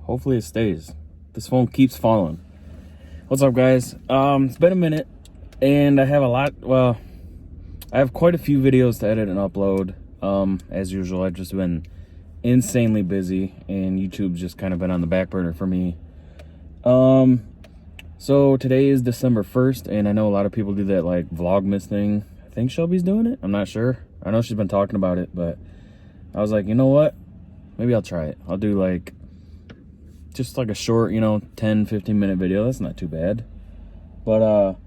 hopefully it stays. This phone keeps falling. What's up, guys? It's been a minute, and I have I have quite a few videos to edit and upload. As usual, I've just been insanely busy, and YouTube's just kind of been on the back burner for me. So today is December 1st, and I know a lot of people do that like VLOGMAS thing. I think Shelby's doing it. I'm not sure. I know she's been talking about it, but I was like, you know what? Maybe I'll try it. I'll do like just like a short, 10, 15-minute video. That's not too bad. But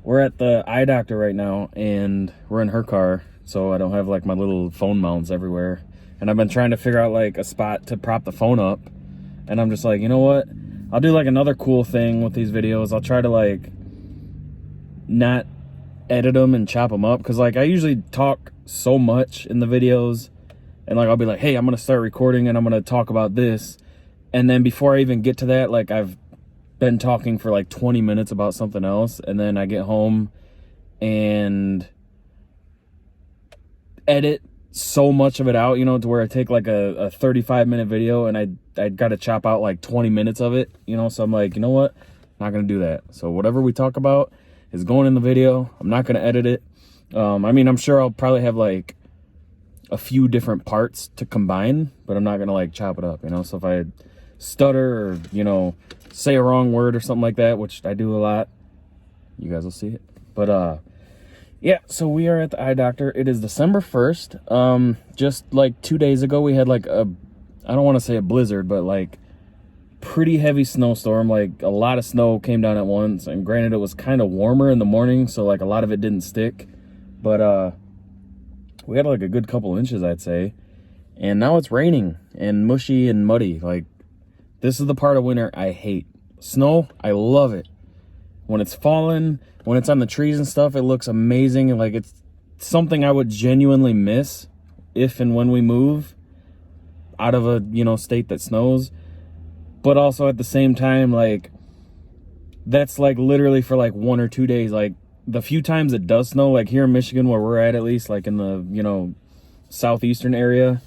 we're at the eye doctor right now, and we're in her car, so I don't have like my little phone mounts everywhere. And I've been trying to figure out like a spot to prop the phone up, and I'm just like, you know what? I'll do like another cool thing with these videos. I'll try to like not edit them and chop them up, because like I usually talk so much in the videos, and like I'll be like, hey, I'm gonna start recording and I'm gonna talk about this, and then before I even get to that, like I've been talking for like 20 minutes about something else, and then I get home and edit so much of it out, to where I take like a 35-minute video and I got to chop out like 20 minutes of it, so I'm like, you know what, not gonna do that. So whatever we talk about is going in the video. I'm not gonna edit it. I'm sure I'll probably have like a few different parts to combine, but I'm not gonna like chop it up, so if I stutter or say a wrong word or something like that, which I do a lot, you guys will see it. But yeah, so we are at the eye doctor. It is December 1st. Just like 2 days ago, we had like I don't want to say a blizzard, but like pretty heavy snowstorm. Like a lot of snow came down at once, and granted it was kind of warmer in the morning, so like a lot of it didn't stick, but we had like a good couple inches, I'd say. And now it's raining and mushy and muddy. Like, this is the part of winter I hate. Snow, I love it. When it's falling, when it's on the trees and stuff, it looks amazing. And like, it's something I would genuinely miss if and when we move out of a, state that snows. But also at the same time, like, that's like literally for like 1 or 2 days. Like, the few times it does snow, like here in Michigan where we're at least, like in the, southeastern area,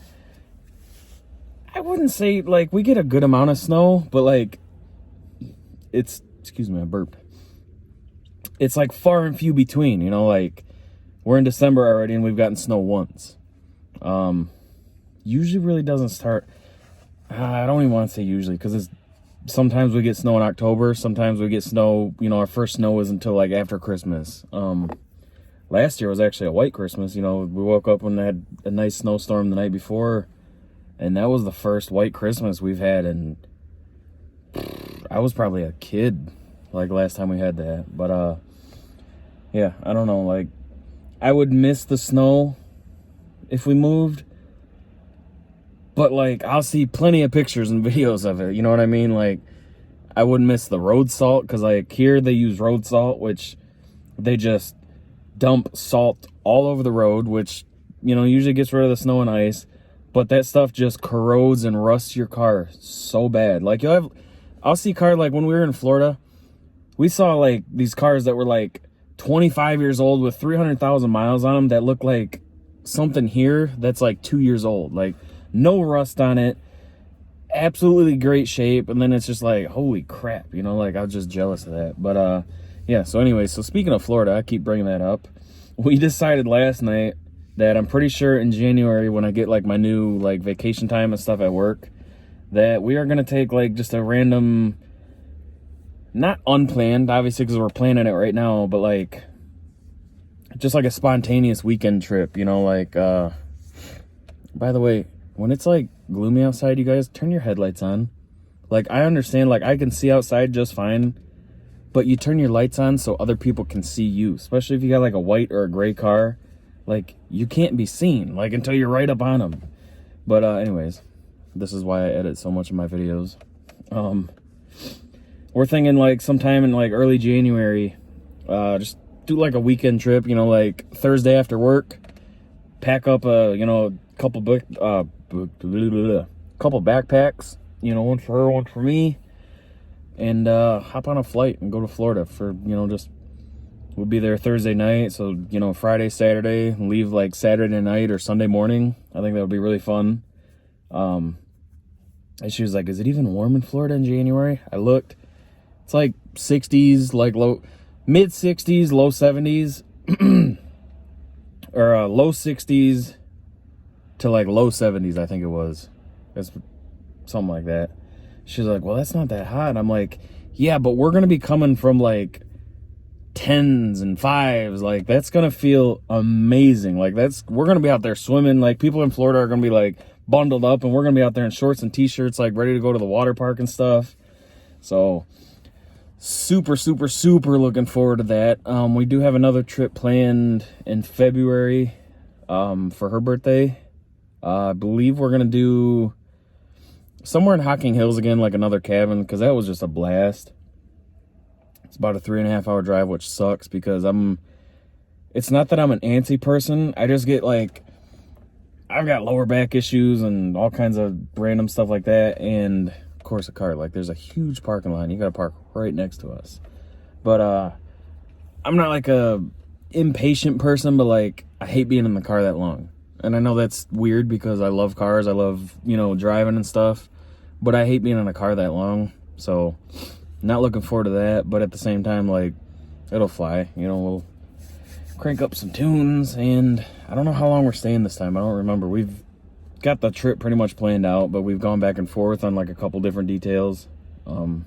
I wouldn't say, like, we get a good amount of snow, but like, excuse me, I burped. It's like far and few between, like we're in December already and we've gotten snow once. Usually really doesn't start, I don't even want to say usually, because sometimes we get snow in October, sometimes we get snow, our first snow is until like after Christmas. Last year was actually a white Christmas. We woke up and had a nice snowstorm the night before, and that was the first white Christmas we've had, and I was probably a kid like last time we had that. But yeah, I don't know, like I would miss the snow if we moved, but like I'll see plenty of pictures and videos of it, you know what I mean? Like, I wouldn't miss the road salt, because like here they use road salt, which they just dump salt all over the road, which usually gets rid of the snow and ice, but that stuff just corrodes and rusts your car so bad. Like, I'll see cars, like when we were in Florida, we saw like these cars that were like 25 years old with 300,000 miles on them that look like something here that's like 2 years old. Like, no rust on it, absolutely great shape, and then it's just like, holy crap, like I was just jealous of that. But yeah, so anyway, so speaking of Florida, I keep bringing that up. We decided last night that I'm pretty sure in January, when I get like my new like vacation time and stuff at work, that we are going to take like just a random, not unplanned, obviously, because we're planning it right now, but like just like a spontaneous weekend trip, like by the way, when it's like gloomy outside, you guys turn your headlights on. Like, I understand, like I can see outside just fine, but you turn your lights on so other people can see you, especially if you got like a white or a gray car. Like, you can't be seen like until you're right up on them. But anyways, this is why I edit so much of my videos. We're thinking like sometime in like early January, just do like a weekend trip, like Thursday after work, pack up a couple backpacks, one for her, one for me, and hop on a flight and go to Florida for just, we'll be there Thursday night, so Friday, Saturday, leave like Saturday night or Sunday morning. I think that would be really fun. And she was like, is it even warm in Florida in January? I looked. It's like 60s, like mid 60s, low 70s. Or low 60s to like low 70s, I think it was. That's something like that. She's like, well, that's not that hot. I'm like, yeah, but we're going to be coming from like 10s and 5s. Like, that's going to feel amazing. Like, we're going to be out there swimming. Like, people in Florida are going to be like bundled up, and we're going to be out there in shorts and t-shirts, like ready to go to the water park and stuff. So super, super, super looking forward to that. We do have another trip planned in February for her birthday. I believe we're going to do somewhere in Hocking Hills again, like another cabin, because that was just a blast. It's about a 3.5 hour drive, which sucks because it's not that I'm an antsy person. I just get like, I've got lower back issues and all kinds of random stuff like that. And of course a car, like there's a huge parking lot. You got to park right next to us. But I'm not like a impatient person, but like I hate being in the car that long. And I know that's weird because I love cars. I love, driving and stuff. But I hate being in a car that long. So not looking forward to that. But at the same time, like, it'll fly. We'll crank up some tunes. And I don't know how long we're staying this time. I don't remember. We've got the trip pretty much planned out. But we've gone back and forth on, like, a couple different details. If I'm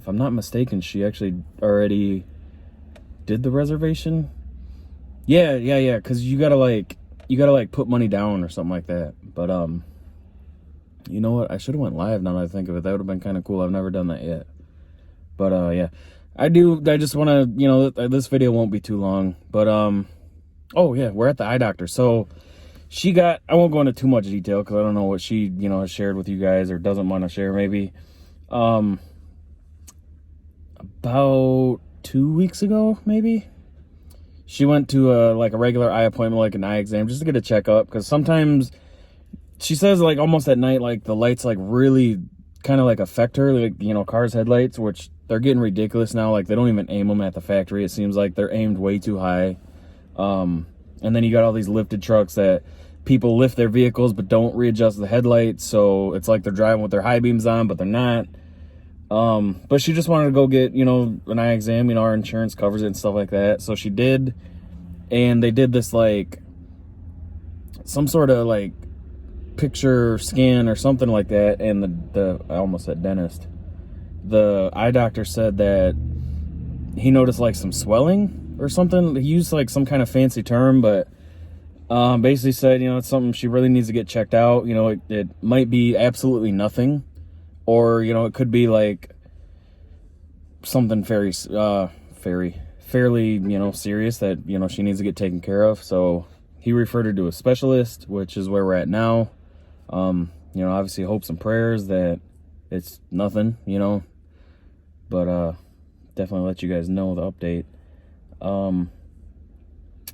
not mistaken, she actually already did the reservation. Yeah. Because you gotta put money down or something like that. But, you know what? I should have went live now that I think of it. That would have been kind of cool. I've never done that yet. But, yeah. I just want to, this video won't be too long. But, oh, yeah, we're at the eye doctor. So, I won't go into too much detail because I don't know what she, has shared with you guys or doesn't want to share maybe. About 2 weeks ago, maybe, she went to a regular eye appointment, like an eye exam, just to get a checkup. Because sometimes she says, like, almost at night, like, the lights, like, really kind of, like, affect her, like, cars' headlights, which they're getting ridiculous now. Like, they don't even aim them at the factory. It seems like they're aimed way too high. And then you got all these lifted trucks that people lift their vehicles but don't readjust the headlights. So it's like they're driving with their high beams on, but they're not. But she just wanted to go get, an eye exam. Our insurance covers it and stuff like that. So she did. And they did this, like, some sort of, like, picture scan or something like that. And I almost said dentist. The eye doctor said that he noticed, like, some swelling or something. He used, like, some kind of fancy term, but basically said, it's something she really needs to get checked out. It might be absolutely nothing. Or, it could be, like, something fairly, serious that, she needs to get taken care of. So he referred her to a specialist, which is where we're at now. Obviously hopes and prayers that it's nothing, but definitely let you guys know the update.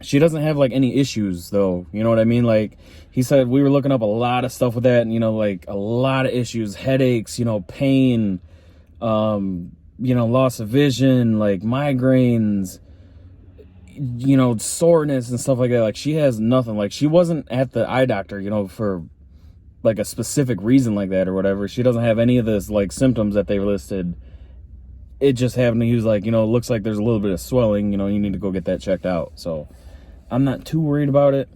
She doesn't have, like, any issues, though. You know what I mean? Like, he said we were looking up a lot of stuff with that, and, like, a lot of issues, headaches, pain, loss of vision, like, migraines, soreness and stuff like that. Like, she has nothing. Like, she wasn't at the eye doctor, for, like, a specific reason like that or whatever. She doesn't have any of this, like, symptoms that they listed. It just happened. He was like, looks like there's a little bit of swelling, you need to go get that checked out. So I'm not too worried about it.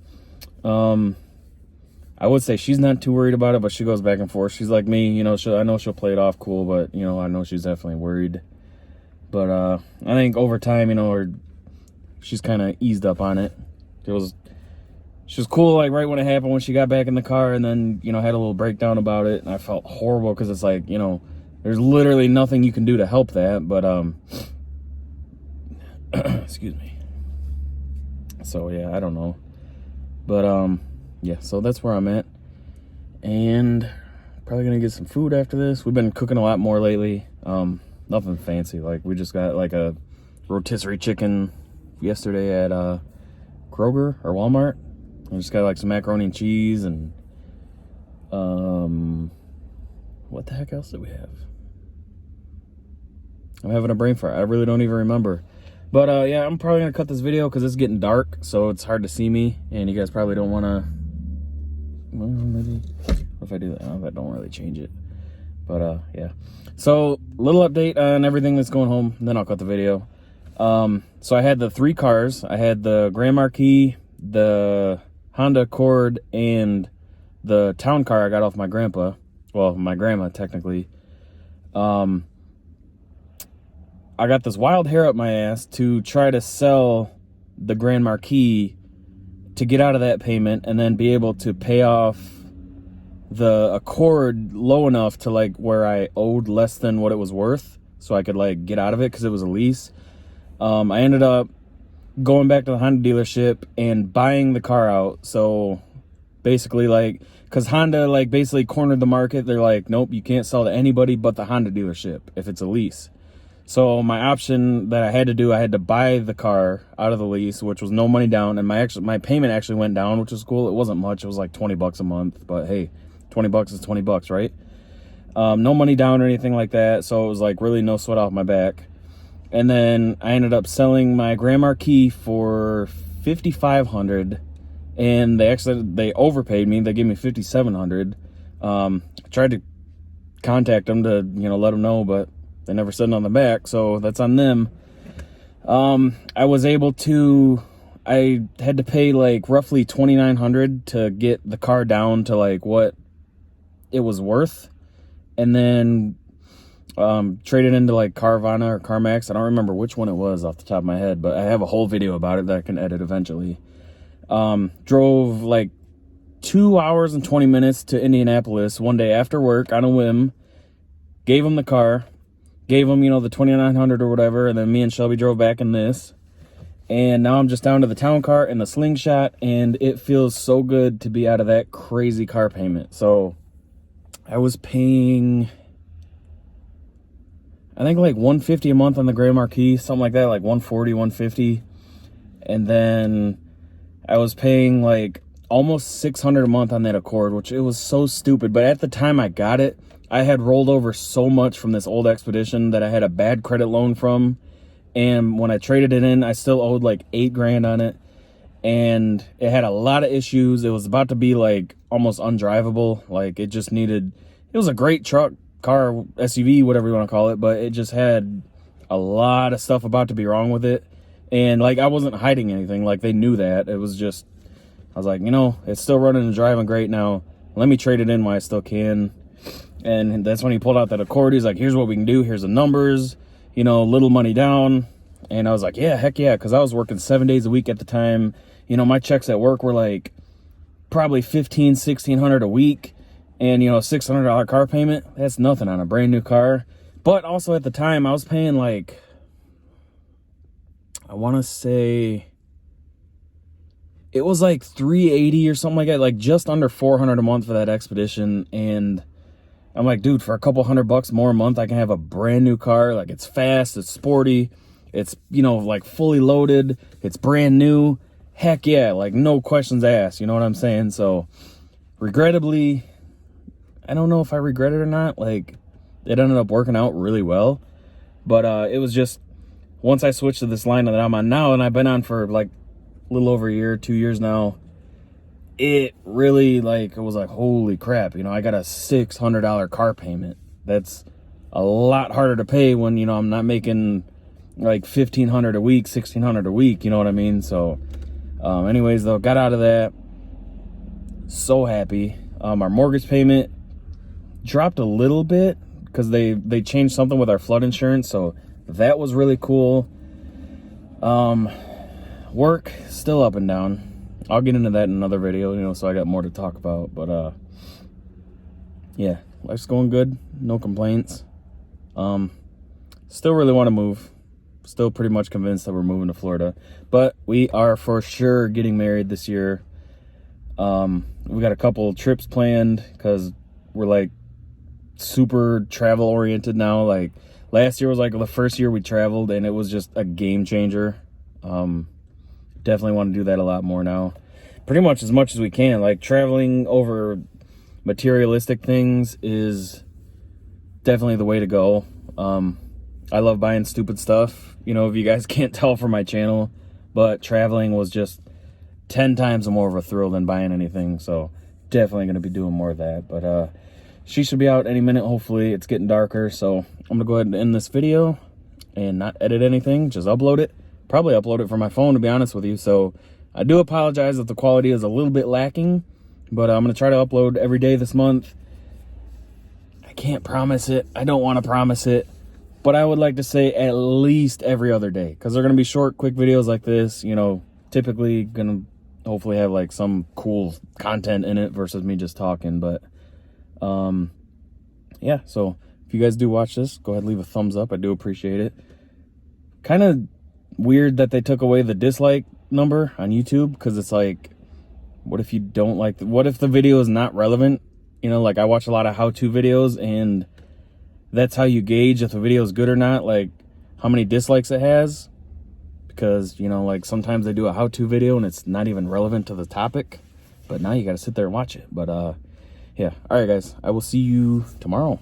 I would say she's not too worried about it, but she goes back and forth. She's like me, I know she'll play it off cool, but, I know she's definitely worried. But I think over time, she's kind of eased up on it. She was cool, like, right when it happened, when she got back in the car, and then, had a little breakdown about it, and I felt horrible because it's like, there's literally nothing you can do to help that, but, excuse me. So, yeah, I don't know. But, yeah, so that's where I'm at. And probably going to get some food after this. We've been cooking a lot more lately. Nothing fancy. Like, we just got, like, a rotisserie chicken yesterday at, Kroger or Walmart. I just got, like, some macaroni and cheese and, what the heck else did we have? I'm having a brain fart. I really don't even remember. But, yeah, I'm probably going to cut this video because it's getting dark, so it's hard to see me, and you guys probably don't want to, well, maybe If I do that, that don't really change it. But yeah. So little update on everything that's going home. Then I'll cut the video. So I had the 3 cars. I had the Grand Marquis, the Honda Accord, and the town car I got off my grandpa. Well, my grandma, technically. I got this wild hair up my ass to try to sell the Grand Marquis to get out of that payment and then be able to pay off the Accord low enough to like where I owed less than what it was worth, so I could like get out of it because it was a lease. I ended up going back to the Honda dealership and buying the car out. So basically, like, because Honda like basically cornered the market. They're like, nope, you can't sell to anybody but the Honda dealership if it's a lease. So my option that I had to do, I had to buy the car out of the lease, which was no money down, and my payment actually went down, which was cool. It wasn't much. It was like $20 a month, but hey, $20 is $20, right? No money down or anything like that, so it was like really no sweat off my back. And then I ended up selling my Grand Marquis for $5,500, and they overpaid me. They gave me $5,700. I tried to contact them to let them know, but they never said on the back, so that's on them. I was able to. I had to pay like roughly $2,900 to get the car down to like what it was worth, and then traded into like Carvana or CarMax. I don't remember which one it was off the top of my head, but I have a whole video about it that I can edit eventually. Drove like 2 hours and 20 minutes to Indianapolis one day after work on a whim, gave them the car, gave them, the $2,900 or whatever, and then me and Shelby drove back in this. And now I'm just down to the town car and the Slingshot, and it feels so good to be out of that crazy car payment. So I was paying, I think like $150 a month on the Grand Marquis, something like that, like $140, $150. And then I was paying like almost $600 a month on that Accord, which it was so stupid. But at the time I got it, I had rolled over so much from this old Expedition that I had a bad credit loan from. And when I traded it in, I still owed like $8,000 on it. And it had a lot of issues. It was about to be like almost undrivable. Like it was a great truck, car, SUV, whatever you want to call it, but it just had a lot of stuff about to be wrong with it. And like I wasn't hiding anything, like they knew that. It was just, I was like, it's still running and driving great now. Let me trade it in while I still can. And that's when he pulled out that Accord. He's like, here's what we can do, here's the numbers, little money down. And I was like, yeah, heck yeah, because I was working 7 days a week at the time. My checks at work were like probably $1,500, $1,600 a week. And, $600 car payment, that's nothing on a brand new car. But also at the time, I was paying like, I want to say, it was like $380 or something like that, like just under $400 a month for that Expedition. And I'm like, dude, for a couple $100 more a month, I can have a brand new car. Like it's fast, it's sporty, it's, like fully loaded, it's brand new. Heck yeah, like no questions asked, you know what I'm saying? So regrettably, I don't know if I regret it or not. Like, it ended up working out really well. But it was just, once I switched to this line that I'm on now, and I've been on for like a little over a year, 2 years now, it really, like, it was like, holy crap, I got a $600 car payment. That's a lot harder to pay when, I'm not making like $1,500 a week, $1,600 a week, you know what I mean? So, anyways, though, got out of that. So happy. Our mortgage payment dropped a little bit because they changed something with our flood insurance, so that was really cool. Work still up and down. I'll get into that in another video, so I got more to talk about. But yeah, life's going good, no complaints. Still really want to move. Still pretty much convinced that we're moving to Florida, but we are for sure getting married this year. We got a couple trips planned because we're like super travel oriented now. Like last year was like the first year we traveled, and it was just a game changer. Definitely want to do that a lot more now. Pretty much as we can. Like traveling over materialistic things is definitely the way to go. I love buying stupid stuff, if you guys can't tell from my channel, but traveling was just 10 times more of a thrill than buying anything. So definitely going to be doing more of that. But she should be out any minute, hopefully. It's getting darker, so I'm going to go ahead and end this video and not edit anything, just upload it. Probably upload it from my phone, to be honest with you. So I do apologize if the quality is a little bit lacking, but I'm going to try to upload every day this month. I can't promise it. I don't want to promise it, but I would like to say at least every other day, because they're going to be short, quick videos like this, you know, typically going to hopefully have like some cool content in it versus me just talking. But yeah, so if you guys do watch this, go ahead and leave a thumbs up. I do appreciate it. Kind of weird that they took away the dislike number on YouTube, because it's like, what if you don't like what if the video is not relevant? You know, like I watch a lot of how-to videos, and that's how you gauge if the video is good or not, like how many dislikes it has. Because, you know, like sometimes they do a how-to video and it's not even relevant to the topic, but now you got to sit there and watch it. But yeah, all right guys, I will see you tomorrow.